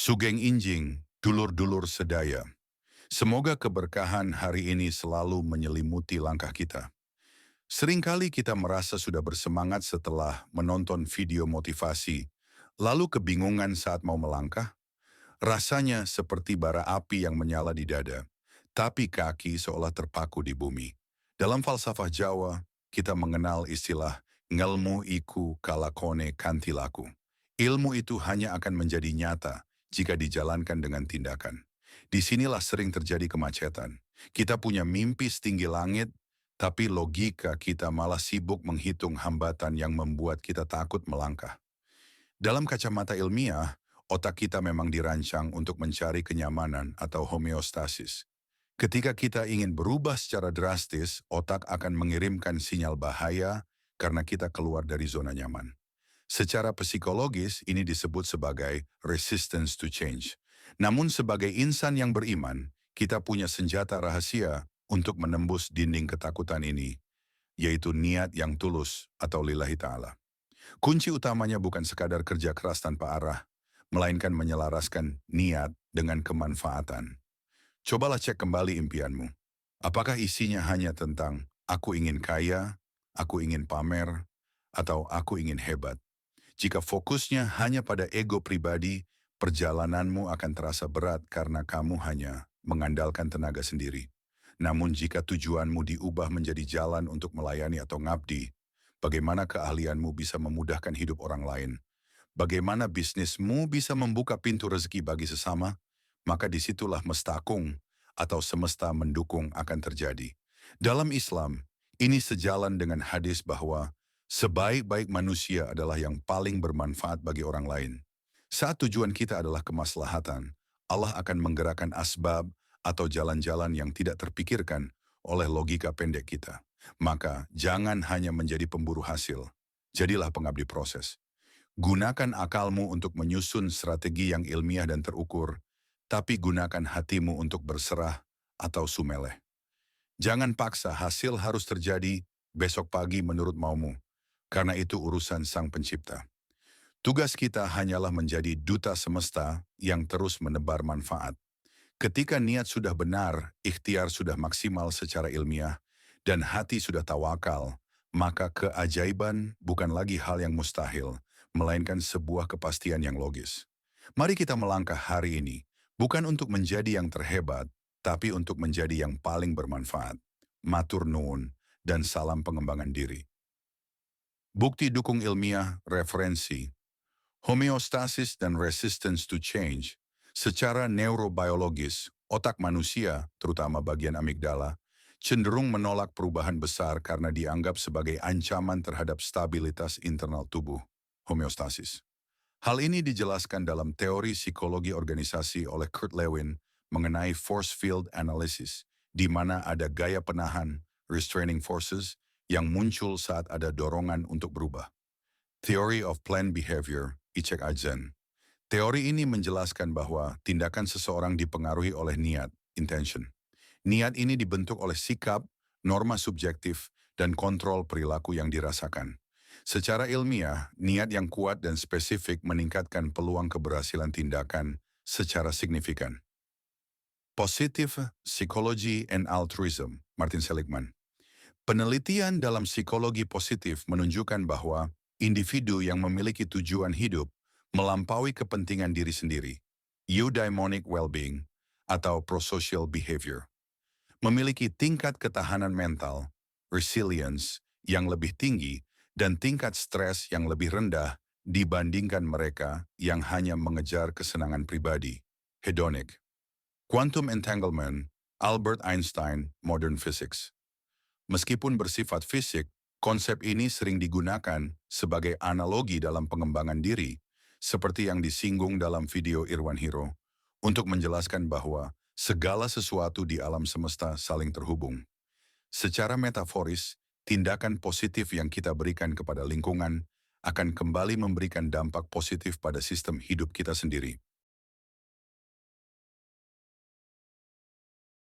Sugeng Injing, dulur-dulur sedaya. Semoga keberkahan hari ini selalu menyelimuti langkah kita. Seringkali kita merasa sudah bersemangat setelah menonton video motivasi, lalu kebingungan saat mau melangkah. Rasanya seperti bara api yang menyala di dada, tapi kaki seolah terpaku di bumi. Dalam falsafah Jawa, kita mengenal istilah ngelmu iku kalakone kantilaku. Ilmu itu hanya akan menjadi nyata jika dijalankan dengan tindakan. Disinilah sering terjadi kemacetan. Kita punya mimpi setinggi langit, tapi logika kita malah sibuk menghitung hambatan yang membuat kita takut melangkah. Dalam kacamata ilmiah, otak kita memang dirancang untuk mencari kenyamanan atau homeostasis. Ketika kita ingin berubah secara drastis, otak akan mengirimkan sinyal bahaya karena kita keluar dari zona nyaman. Secara psikologis, ini disebut sebagai resistance to change. Namun sebagai insan yang beriman, kita punya senjata rahasia untuk menembus dinding ketakutan ini, yaitu niat yang tulus atau lillahi ta'ala. Kunci utamanya bukan sekadar kerja keras tanpa arah, melainkan menyelaraskan niat dengan kemanfaatan. Cobalah cek kembali impianmu. Apakah isinya hanya tentang aku ingin kaya, aku ingin pamer, atau aku ingin hebat? Jika fokusnya hanya pada ego pribadi, perjalananmu akan terasa berat karena kamu hanya mengandalkan tenaga sendiri. Namun jika tujuanmu diubah menjadi jalan untuk melayani atau ngabdi, bagaimana keahlianmu bisa memudahkan hidup orang lain? Bagaimana bisnismu bisa membuka pintu rezeki bagi sesama? Maka disitulah mestakung atau semesta mendukung akan terjadi. Dalam Islam, ini sejalan dengan hadis bahwa sebaik-baik manusia adalah yang paling bermanfaat bagi orang lain. Saat tujuan kita adalah kemaslahatan, Allah akan menggerakkan asbab atau jalan-jalan yang tidak terpikirkan oleh logika pendek kita. Maka jangan hanya menjadi pemburu hasil, jadilah pengabdi proses. Gunakan akalmu untuk menyusun strategi yang ilmiah dan terukur, tapi gunakan hatimu untuk berserah atau sumeleh. Jangan paksa hasil harus terjadi besok pagi menurut maumu, karena itu urusan Sang Pencipta. Tugas kita hanyalah menjadi duta semesta yang terus menebar manfaat. Ketika niat sudah benar, ikhtiar sudah maksimal secara ilmiah, dan hati sudah tawakal, maka keajaiban bukan lagi hal yang mustahil, melainkan sebuah kepastian yang logis. Mari kita melangkah hari ini, bukan untuk menjadi yang terhebat, tapi untuk menjadi yang paling bermanfaat. Matur nuwun, dan salam pengembangan diri. Bukti dukung ilmiah, referensi, homeostasis dan resistance to change. Secara neurobiologis, otak manusia, terutama bagian amigdala, cenderung menolak perubahan besar karena dianggap sebagai ancaman terhadap stabilitas internal tubuh, homeostasis. Hal ini dijelaskan dalam teori psikologi organisasi oleh Kurt Lewin mengenai force field analysis, di mana ada gaya penahan, restraining forces, yang muncul saat ada dorongan untuk berubah. Theory of planned behavior, Icek Azen. Teori ini menjelaskan bahwa tindakan seseorang dipengaruhi oleh niat, intention. Niat ini dibentuk oleh sikap, norma subjektif, dan kontrol perilaku yang dirasakan. Secara ilmiah, niat yang kuat dan spesifik meningkatkan peluang keberhasilan tindakan secara signifikan. Positive Psychology and Altruism, Martin Seligman. Penelitian dalam psikologi positif menunjukkan bahwa individu yang memiliki tujuan hidup melampaui kepentingan diri sendiri, eudaimonic well-being, atau prosocial behavior, memiliki tingkat ketahanan mental, resilience, yang lebih tinggi dan tingkat stres yang lebih rendah dibandingkan mereka yang hanya mengejar kesenangan pribadi, hedonic. Quantum entanglement, Albert Einstein, Modern Physics. Meskipun bersifat fisik, konsep ini sering digunakan sebagai analogi dalam pengembangan diri, seperti yang disinggung dalam video Irwan Hiro, untuk menjelaskan bahwa segala sesuatu di alam semesta saling terhubung. Secara metaforis, tindakan positif yang kita berikan kepada lingkungan akan kembali memberikan dampak positif pada sistem hidup kita sendiri.